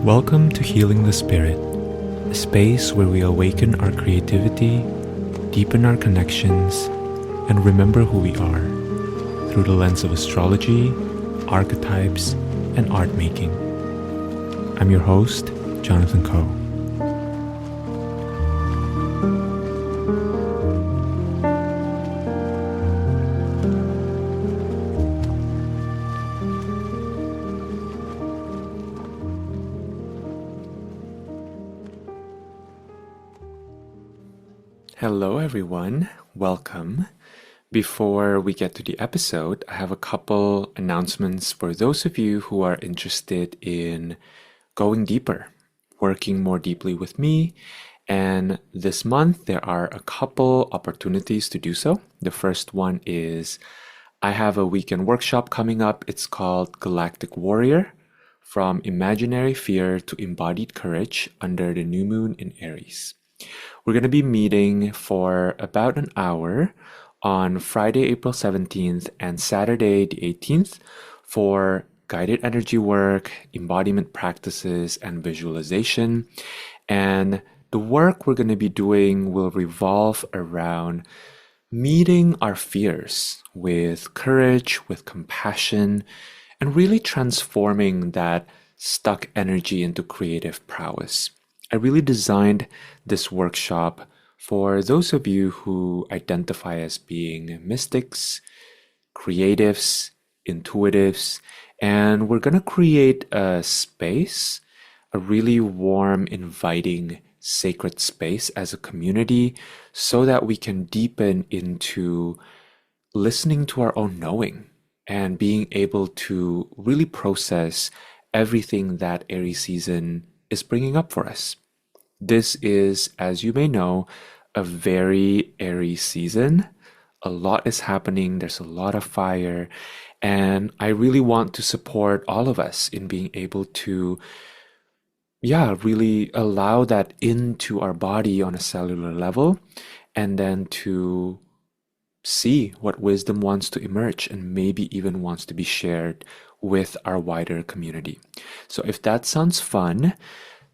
Welcome to Healing the Spirit, a space where we awaken our creativity, deepen our connections, and remember who we are through the lens of astrology, archetypes, and art making. I'm your host, Jonathan Coe. Hello everyone, welcome. Before we get to the episode, I have a couple announcements for those of you who are interested in going deeper, working more deeply with me. And this month there are a couple opportunities to do so. The first one is I have a weekend workshop coming up. It's called Galactic Warrior, From Imaginary Fear to Embodied Courage under the new moon in Aries. We're going to be meeting for about an hour on Friday, April 17th and Saturday, the 18th for guided energy work, embodiment practices, and visualization. And the work we're going to be doing will revolve around meeting our fears with courage, with compassion, and really transforming that stuck energy into creative prowess. I really designed this workshop for those of you who identify as being mystics, creatives, intuitives, and we're going to create a space, a really warm, inviting, sacred space as a community so that we can deepen into listening to our own knowing and being able to really process everything that Aries season is bringing up for us. This is, as you may know, a very Aries season. A lot is happening. There's a lot of fire. And I really want to support all of us in being able to, really allow that into our body on a cellular level, and then to see what wisdom wants to emerge and maybe even wants to be shared with our wider community. So if that sounds fun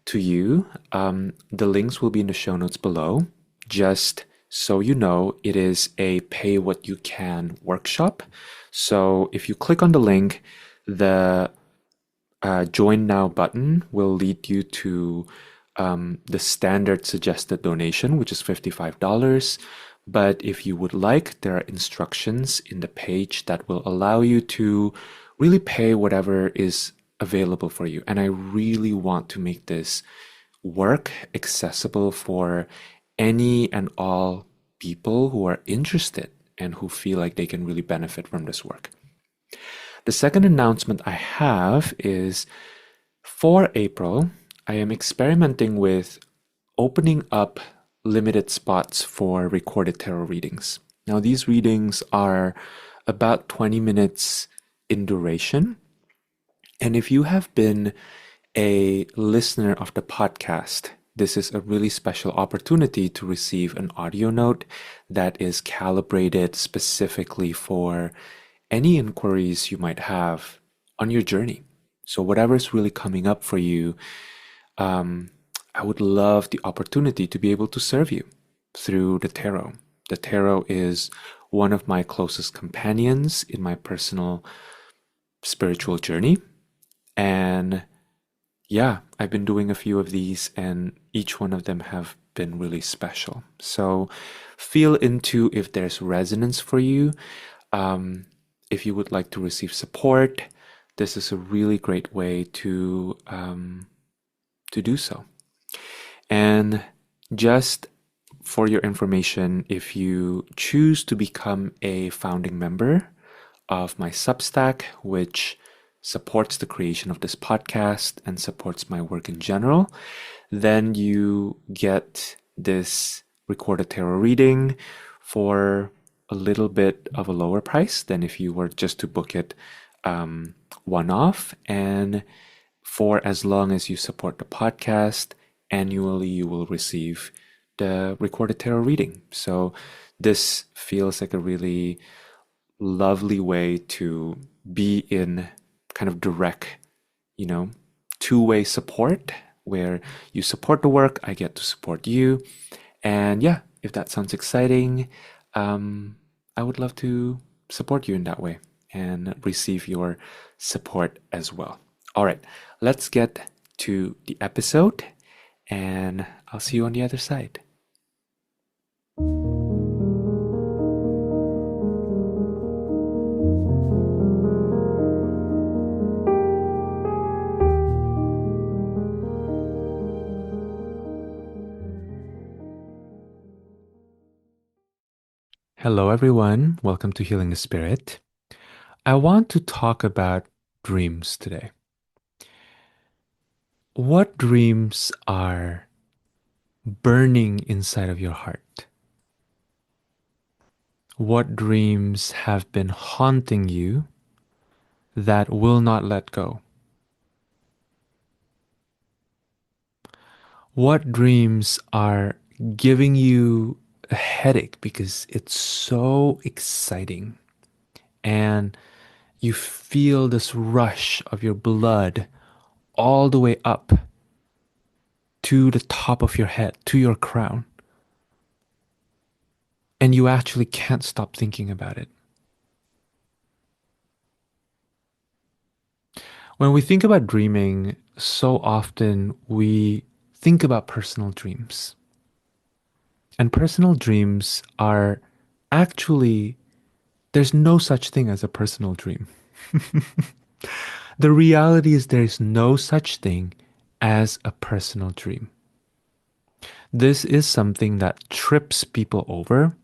to you, the links will be in the show notes below. Just so you know, it is a pay what you can workshop. So if you click on the link, the join now button will lead you to the standard suggested donation, which is $55. But if you would like, there are instructions in the page that will allow you to really pay whatever is available for you. And I really want to make this work accessible for any and all people who are interested and who feel like they can really benefit from this work. The second announcement I have is for April, I am experimenting with opening up limited spots for recorded tarot readings. Now, these readings are about 20 minutes in duration. And if you have been a listener of the podcast, this is a really special opportunity to receive an audio note that is calibrated specifically for any inquiries you might have on your journey. So whatever's really coming up for you, I would love the opportunity to be able to serve you through the tarot. The tarot is one of my closest companions in my personal spiritual journey. And I've been doing a few of these and each one of them have been really special. So feel into if there's resonance for you. If you would like to receive support, this is a really great way to do so. And just for your information, if you choose to become a founding member of my Substack, which supports the creation of this podcast and supports my work in general, then you get this recorded tarot reading for a little bit of a lower price than if you were just to book it one-off. And for as long as you support the podcast, annually you will receive the recorded tarot reading. So this feels like a really lovely way to be in kind of direct, two-way support where you support the work, I get to support you. And yeah, if that sounds exciting, I would love to support you in that way and receive your support as well. All right, let's get to the episode, and I'll see you on the other side. Hello, everyone. Welcome to Healing the Spirit. I want to talk about dreams today. What dreams are burning inside of your heart? What dreams have been haunting you that will not let go? What dreams are giving you a headache because it's so exciting and you feel this rush of your blood all the way up to the top of your head, to your crown, and you actually can't stop thinking about it? When we think about dreaming, so often we think about personal dreams. And personal dreams are actually, there's no such thing as a personal dream. The reality is there is no such thing as a personal dream. This is something that trips people over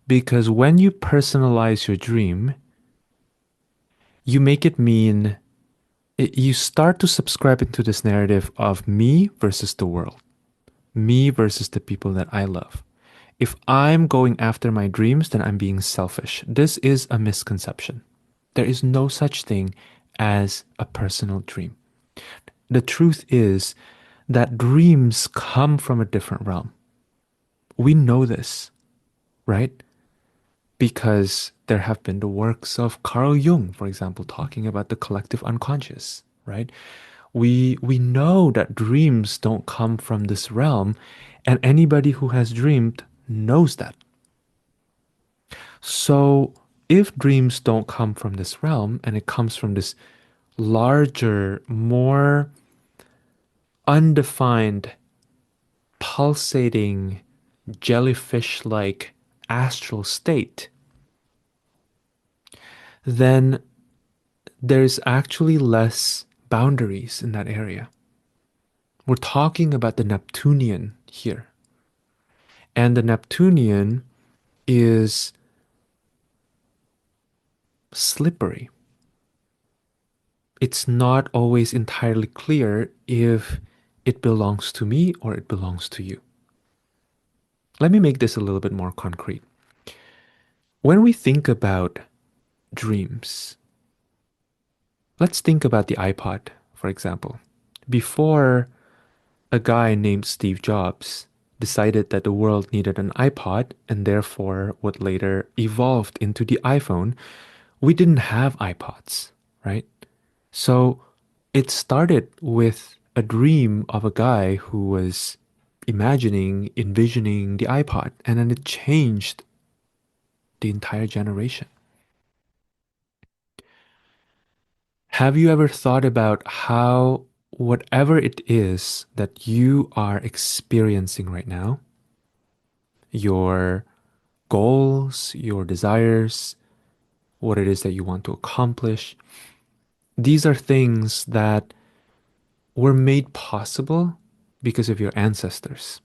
because when you personalize your dream, you make it mean you start to subscribe into this narrative of me versus the world, me versus the people that I love. If I'm going after my dreams, then I'm being selfish. This is a misconception. There is no such thing as a personal dream. The truth is that dreams come from a different realm. We know this, right? Because there have been the works of Carl Jung, for example, talking about the collective unconscious, right? We know that dreams don't come from this realm, and anybody who has dreamed knows that. So if dreams don't come from this realm and it comes from this larger, more undefined, pulsating, jellyfish like astral state, then there's actually less boundaries in that area. We're talking about the Neptunian here. And the Neptunian is slippery. It's not always entirely clear if it belongs to me or it belongs to you. Let me make this a little bit more concrete. When we think about dreams, let's think about the iPod, for example. Before a guy named Steve Jobs decided that the world needed an iPod and therefore what later evolved into the iPhone, we didn't have iPods, right? So it started with a dream of a guy who was envisioning the iPod, and then it changed the entire generation. Have you ever thought about how whatever it is that you are experiencing right now, your goals, your desires, what it is that you want to accomplish, these are things that were made possible because of your ancestors.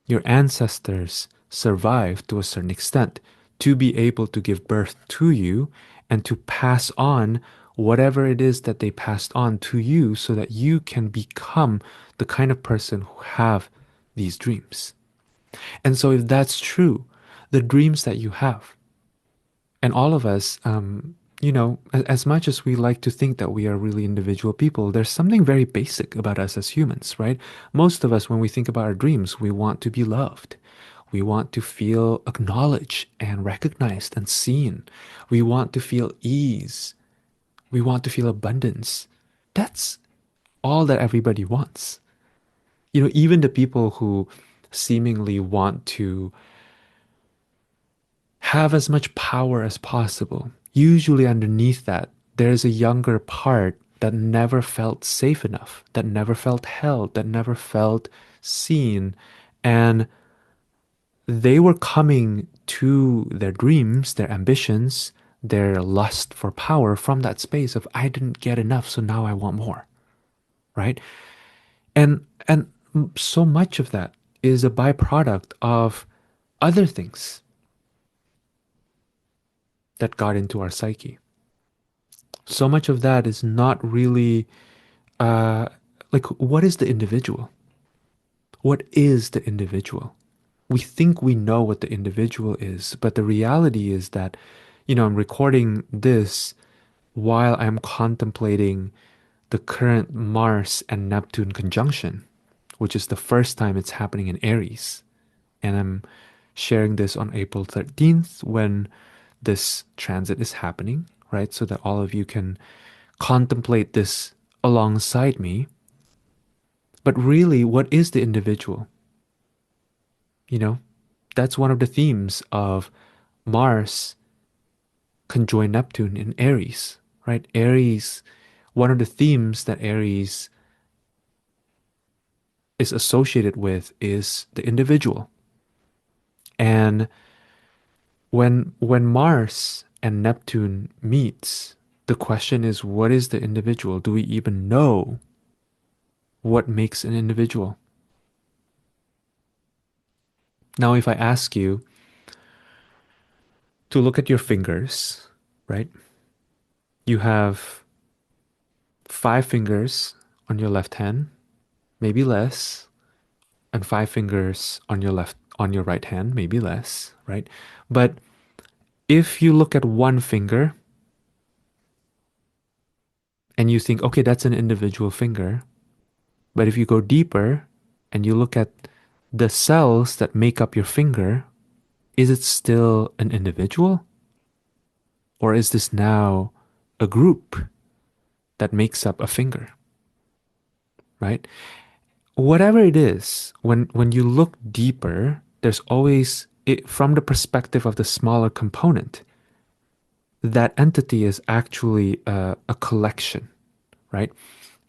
Your ancestors survived to a certain extent to be able to give birth to you and to pass on whatever it is that they passed on to you so that you can become the kind of person who have these dreams. And so if that's true, the dreams that you have, and all of us, as much as we like to think that we are really individual people, there's something very basic about us as humans, right? Most of us, when we think about our dreams, we want to be loved. We want to feel acknowledged and recognized and seen. We want to feel ease. We want to feel abundance. That's all that everybody wants. Even the people who seemingly want to have as much power as possible, usually underneath that, there's a younger part that never felt safe enough, that never felt held, that never felt seen. And they were coming to their dreams, their ambitions, their lust for power from that space of I didn't get enough, so now I want more, right? And so much of that is a byproduct of other things that got into our psyche. So much of that is not really uh like what is the individual? What is the individual? We think we know what the individual is, but the reality is that, I'm recording this while I'm contemplating the current Mars and Neptune conjunction, which is the first time it's happening in Aries. And I'm sharing this on April 13th when this transit is happening, right? So that all of you can contemplate this alongside me. But really, what is the individual? You know, that's one of the themes of Mars conjoin Neptune in Aries, right? Aries, one of the themes that Aries is associated with is the individual. And when Mars and Neptune meets, the question is what is the individual? Do we even know what makes an individual? Now, if I ask you to look at your fingers, right? You have 5 fingers on your left hand, maybe less, and 5 fingers on your right hand, maybe less, right? But if you look at one finger and you think, okay, that's an individual finger, but if you go deeper and you look at the cells that make up your finger, is it still an individual? Or is this now a group that makes up a finger, right? Whatever it is, when you look deeper, there's always from the perspective of the smaller component, that entity is actually a collection, right?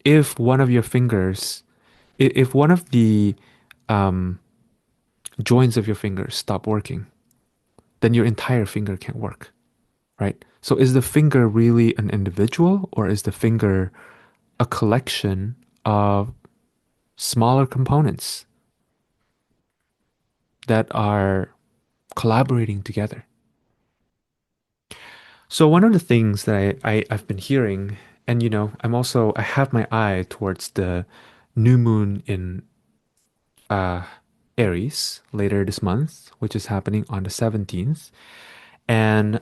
If one of your fingers, if one of the um, joints of your fingers stop working, then your entire finger can't work, right? So is the finger really an individual or is the finger a collection of smaller components that are collaborating together? So one of the things that I've been hearing, and I have my eye towards the new moon in uh, Aries later this month, which is happening on the 17th. And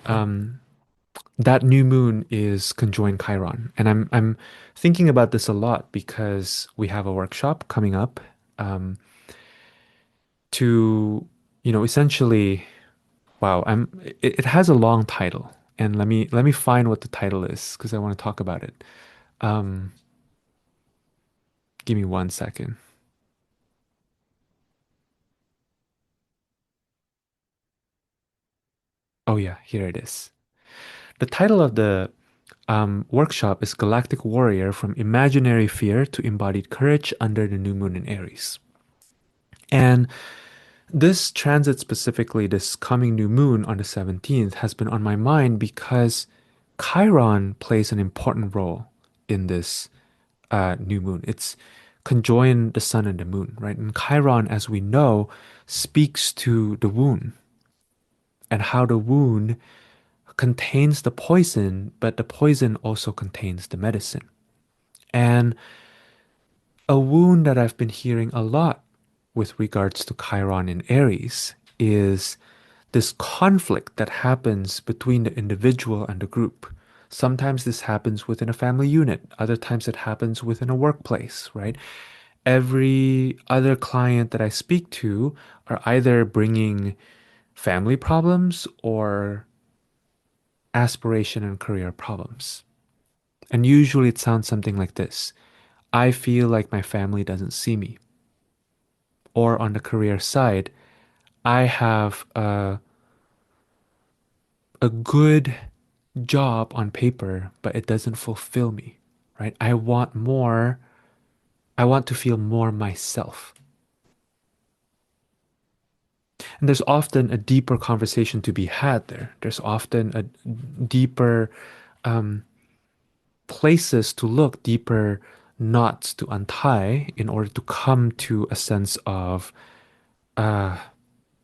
that new moon is conjoined Chiron. And I'm thinking about this a lot because we have a workshop coming up um, to, essentially, wow, it has a long title. And let me find what the title is because I want to talk about it. Um, Give me 1 second. Oh yeah, here it is. The title of the workshop is Galactic Warrior from Imaginary Fear to Embodied Courage under the New Moon in Aries. And this transit specifically, this coming new moon on the 17th, has been on my mind because Chiron plays an important role in this new moon. It's conjoined the sun and the moon, right? And Chiron, as we know, speaks to the wound and how the wound contains the poison, but the poison also contains the medicine. And a wound that I've been hearing a lot with regards to Chiron in Aries is this conflict that happens between the individual and the group. Sometimes this happens within a family unit, other times it happens within a workplace, right? Every other client that I speak to are either bringing family problems or aspiration and career problems. And usually it sounds something like this. I feel like my family doesn't see me. Or on the career side, I have a good job on paper, but it doesn't fulfill me, right? I want more. I want to feel more myself. And there's often a deeper conversation to be had there. There's often a deeper um, places to look, deeper knots to untie in order to come to a sense of uh,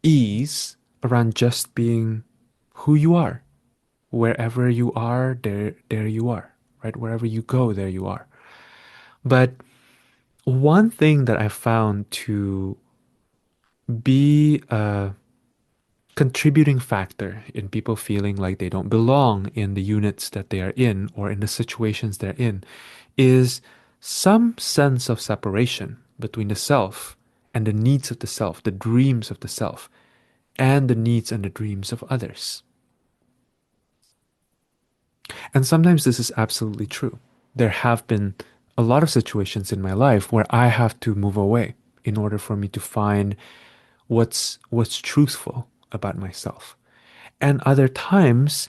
ease around just being who you are. Wherever you are, there you are, right? Wherever you go, there you are. But one thing that I found to be a contributing factor in people feeling like they don't belong in the units that they are in or in the situations they're in is some sense of separation between the self and the needs of the self, the dreams of the self, and the needs and the dreams of others. And sometimes this is absolutely true. There have been a lot of situations in my life where I have to move away in order for me to find what's truthful about myself. And other times,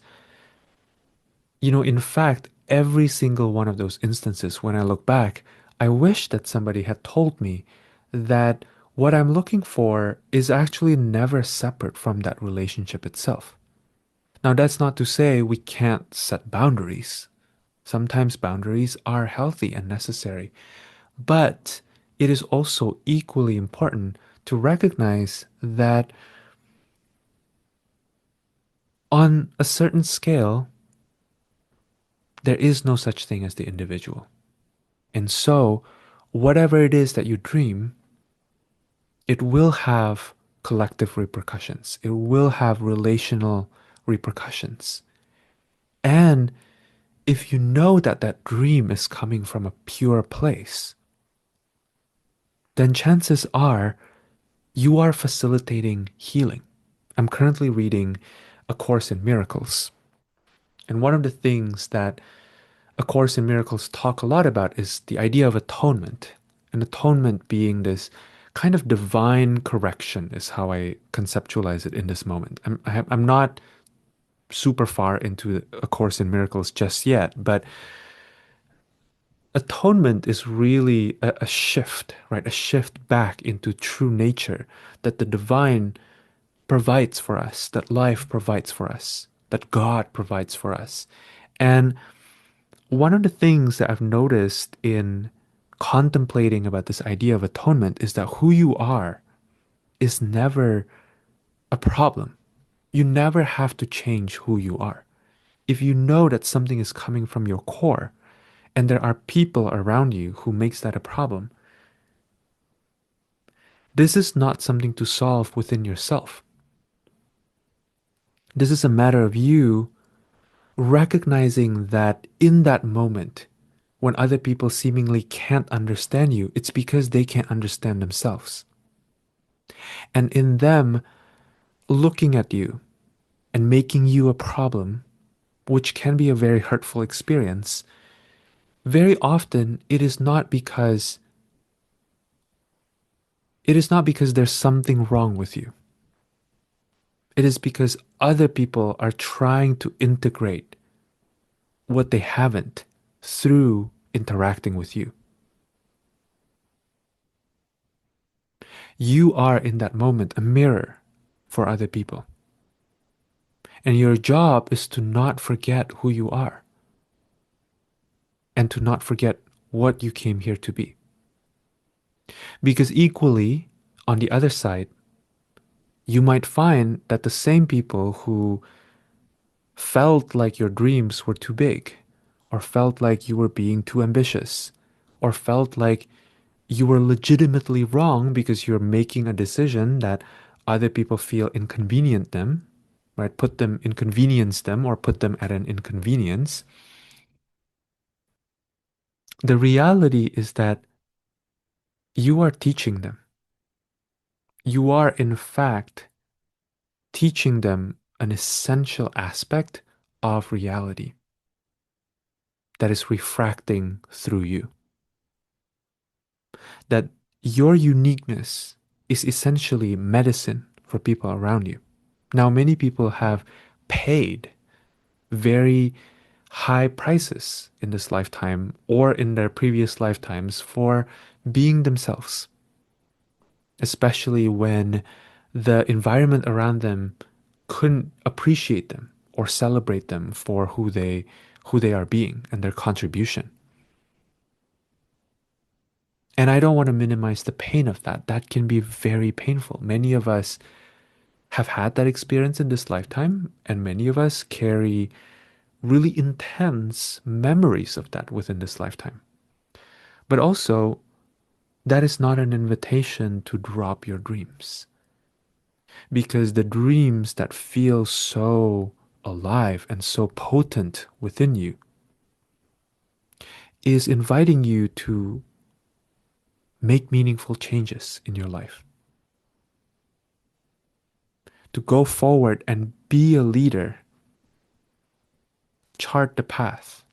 in fact, every single one of those instances, when I look back, I wish that somebody had told me that what I'm looking for is actually never separate from that relationship itself. Now, that's not to say we can't set boundaries. Sometimes boundaries are healthy and necessary, but it is also equally important to recognize that on a certain scale, there is no such thing as the individual. And so, whatever it is that you dream, it will have collective repercussions, it will have relational repercussions. And if you know that that dream is coming from a pure place, then chances are you are facilitating healing. I'm currently reading A Course in Miracles. And one of the things that A Course in Miracles talk a lot about is the idea of atonement. And atonement being this kind of divine correction is how I conceptualize it in this moment. I'm not super far into A Course in Miracles just yet, but atonement is really a shift, right? A shift back into true nature that the divine provides for us, that life provides for us, that God provides for us. And one of the things that I've noticed in contemplating about this idea of atonement is that who you are is never a problem. You never have to change who you are. If you know that something is coming from your core and there are people around you who makes that a problem, this is not something to solve within yourself. This is a matter of you recognizing that in that moment, when other people seemingly can't understand you, it's because they can't understand themselves. And in them looking at you and making you a problem, which can be a very hurtful experience, very often it is not because there's something wrong with you. It is because other people are trying to integrate what they haven't through interacting with you. You are in that moment a mirror for other people. And your job is to not forget who you are and to not forget what you came here to be. Because equally, on the other side, you might find that the same people who felt like your dreams were too big, or felt like you were being too ambitious, or felt like you were legitimately wrong because you're making a decision that other people feel inconvenient them, right? Inconvenience them or put them at an inconvenience. The reality is that you are teaching them. You are, in fact, teaching them an essential aspect of reality that is refracting through you. that your uniqueness is essentially medicine for people around you. Now, many people have paid very high prices in this lifetime or in their previous lifetimes for being themselves, especially when the environment around them couldn't appreciate them or celebrate them for who they are being and their contribution. And I don't want to minimize the pain of that. That can be very painful. Many of us have had that experience in this lifetime, and many of us carry really intense memories of that within this lifetime. But also, that is not an invitation to drop your dreams, because the dreams that feel so alive and so potent within you is inviting you to make meaningful changes in your life, to go forward and be a leader, chart the path,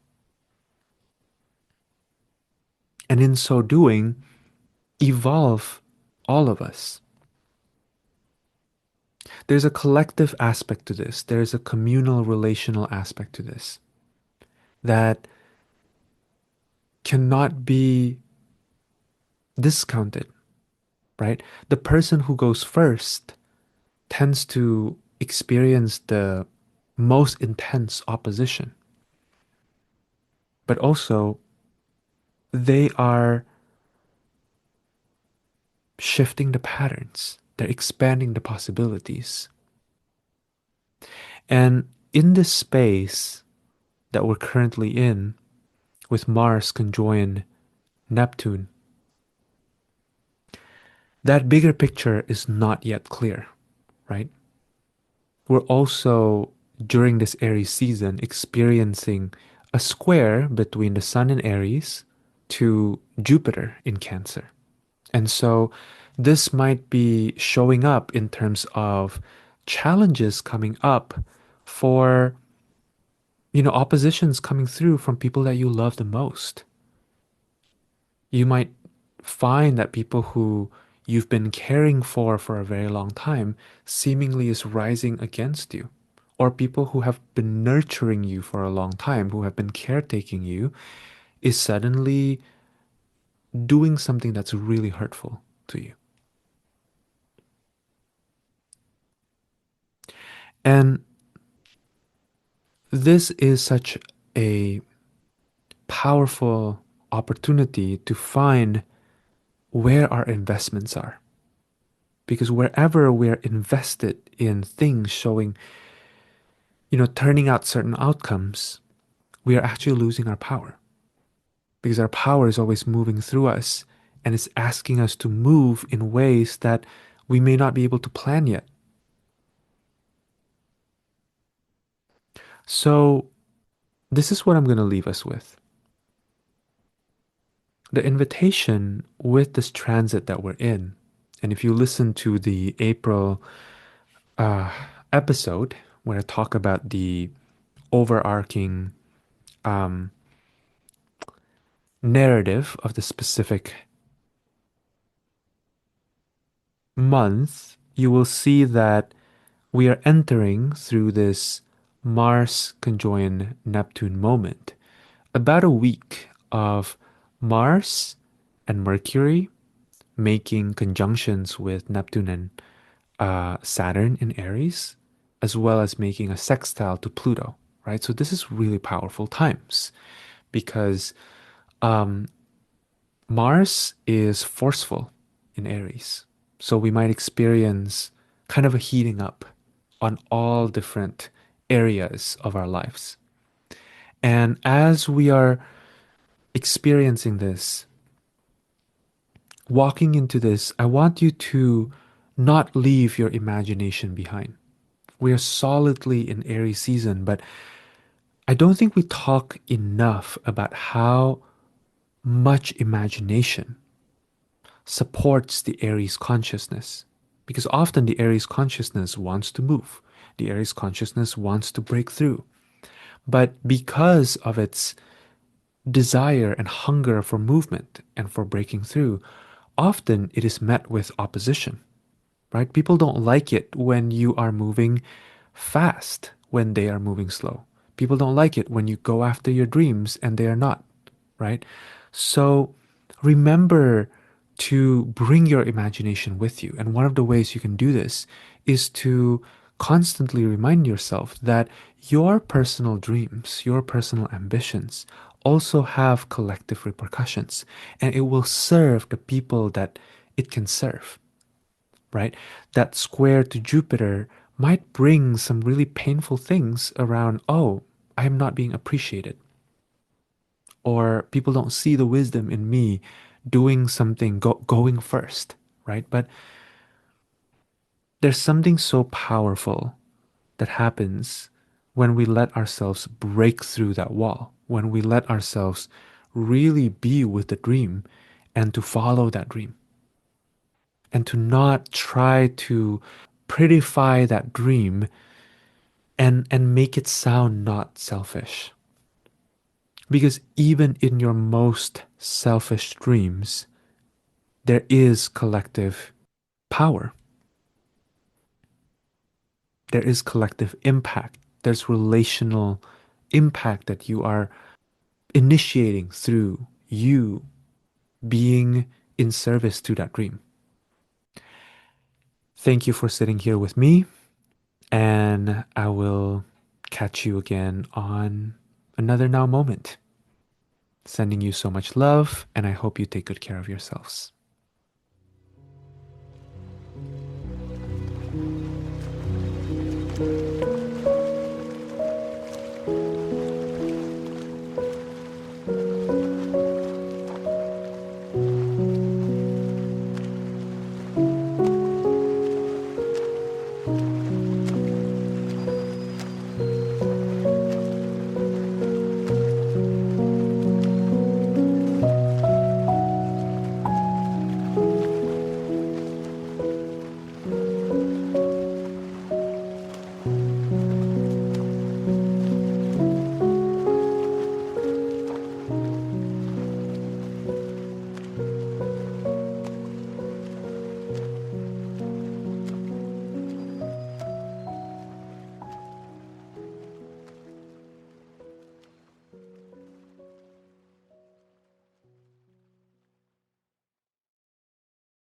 and in so doing, evolve all of us. There's a collective aspect to this, there's a communal, relational aspect to this that cannot be discounted, right? The person who goes first tends to experience the most intense opposition, but also they are shifting the patterns, they're expanding the possibilities. And in this space that we're currently in, with Mars conjoined Neptune, that bigger picture is not yet clear, right? We're also, during this Aries season, experiencing a square between the Sun in Aries to Jupiter in Cancer. And so this might be showing up in terms of challenges coming up for, oppositions coming through from people that you love the most. You might find that people who you've been caring for a very long time seemingly is rising against you, or people who have been nurturing you for a long time, who have been caretaking you, is suddenly doing something that's really hurtful to you. And this is such a powerful opportunity to find where our investments are. Because wherever we're invested in things showing, turning out certain outcomes, we are actually losing our power. Because our power is always moving through us and it's asking us to move in ways that we may not be able to plan yet. So, this is what I'm going to leave us with. The invitation with this transit that we're in, and if you listen to the April uh, episode where I talk about the overarching um, narrative of the specific month, you will see that we are entering through this Mars conjoined Neptune moment, about a week of Mars and Mercury making conjunctions with Neptune and Saturn in Aries, as well as making a sextile to Pluto, right? So this is really powerful times because um, Mars is forceful in Aries. So we might experience kind of a heating up on all different areas of our lives. And as we are experiencing this, walking into this, I want you to not leave your imagination behind. We are solidly in Aries season, but I don't think we talk enough about how much imagination supports the Aries consciousness. Because often the Aries consciousness wants to move, the Aries consciousness wants to break through. But because of its desire and hunger for movement and for breaking through, often it is met with opposition, right? People don't like it when you are moving fast when they are moving slow. People don't like it when you go after your dreams and they are not, right? So remember to bring your imagination with you. And one of the ways you can do this is to constantly remind yourself that your personal dreams, your personal ambitions also have collective repercussions, and it will serve the people that it can serve, right? That square to Jupiter might bring some really painful things around, oh, I am not being appreciated, or people don't see the wisdom in me doing something, going first, right? But there's something so powerful that happens when we let ourselves break through that wall, when we let ourselves really be with the dream and to follow that dream and to not try to prettify that dream and make it sound not selfish. Because even in your most selfish dreams, there is collective power. There is collective impact. There's relational impact that you are initiating through you being in service to that dream. Thank you for sitting here with me, and I will catch you again on another now moment. Sending you so much love, and I hope you take good care of yourselves.